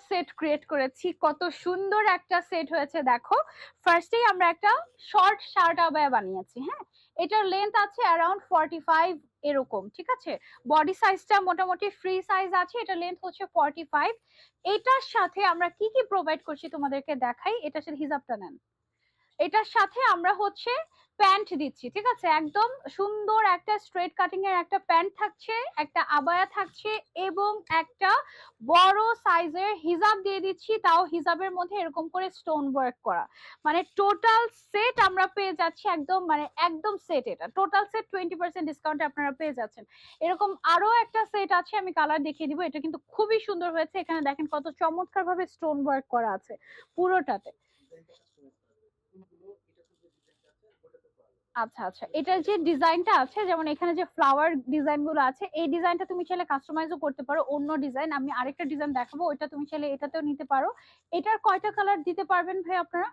Set create করেছি, কত সুন্দর একটা সেট হয়েছে দেখো। ফার্স্টেই আমরা একটা শর্ট শার্ট আবায়া বানিয়েছি, হ্যাঁ। এটার লেন্থ আছে অ্যারাউন্ড 45 এরকম, ঠিক আছে। বডি সাইজটা মোটামুটি ফ্রি সাইজ আছে, এটা লেন্থ হচ্ছে 45। এটার সাথে আমরা কি কি প্রোভাইড করছি তোমাদেরকে দেখাই। এটার সাথে হিজাবটা নেন। এটার সাথে আমরা হচ্ছে প্যান্ট দিচ্ছি, ঠিক আছে। একদম সুন্দর একটা স্ট্রেট কাটিং এর একটা প্যান্ট থাকছে, একটা আবায়া থাকছে, এবং একটা বড় সাইজের হিজাব দিয়ে দিচ্ছি, তাও হিজাবের মধ্যে এরকম করে স্টোন ওয়ার্ক করা। মানে টোটাল সেট আমরা পেয়ে যাচ্ছি একদম, মানে একদম সেট। এটা টোটাল সেট 20% ডিসকাউন্টে আপনারা পেয়ে যাচ্ছেন। এরকম আরো একটা সেট আছে, আমি কালার দেখিয়ে দিব। এটা কিন্তু খুবই সুন্দর হয়েছে, এখানে দেখেন কত চমৎকার ভাবে স্টোন ওয়ার্ক করা আছে পুরোটাতে। আচ্ছা আচ্ছা, এটার যে ডিজাইনটা আছে, যেমন এখানে যে ফ্লাওয়ার ডিজাইন গুলো আছে, এই ডিজাইনটা তুমি চাইলে কাস্টমাইজও করতে পারো। অন্য ডিজাইন আমি আরেকটা ডিজাইন দেখাবো, ওইটা তুমি চাইলে এটাতেও নিতে পারো। এটার কয়টা কালার দিতে পারবেন ভাই আপনারা?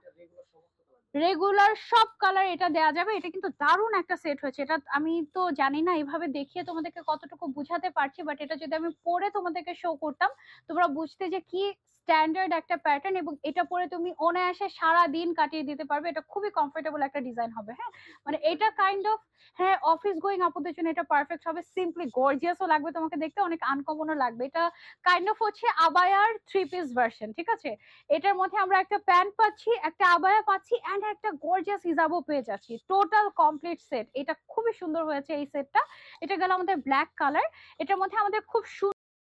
রেগুলার সব কালার এটা দেয়া যাবে। এটা কিন্তু দারুণ একটা সেট হয়েছে। এটা আমি তো জানি না এইভাবে দেখিয়ে তোমাদেরকে কতটুকু বুঝাতে পারছি, বাট এটা যদি আমি পরে তোমাদেরকে শো করতাম, তোমরা বুঝতে যে কি স্ট্যান্ডার্ড একটা প্যাটার্ন, এবং এটা পরে তুমি অনায়াসে সারা দিন কাটিয়ে দিতে পারবে। এটা খুবই কমফোর্টেবল একটা ডিজাইন হবে, হ্যাঁ। মানে এটা কাইন্ড অফ, হ্যাঁ, অফিস গোয়িং আপুদের জন্য এটা পারফেক্ট হবে। সিম্পলি গর্জিয়াসও লাগবে তোমাকে দেখতে, অনেক আনকমনও লাগবে। এটা কাইন্ড অফ হচ্ছে আবায়ার 3 পিস ভার্সন, ঠিক আছে। এটার মধ্যে আমরা একটা প্যান্ট পাচ্ছি, একটা আবায়া পাচ্ছি, এন্ড একটা গর্জিয়াস হিজাবও পেয়ে যাচ্ছি। Total complete set. এটা খুবই সুন্দর হয়েছে এই সেটটা। এটা গেল আমাদের ব্ল্যাক কালার। এটার মধ্যে আমাদের খুব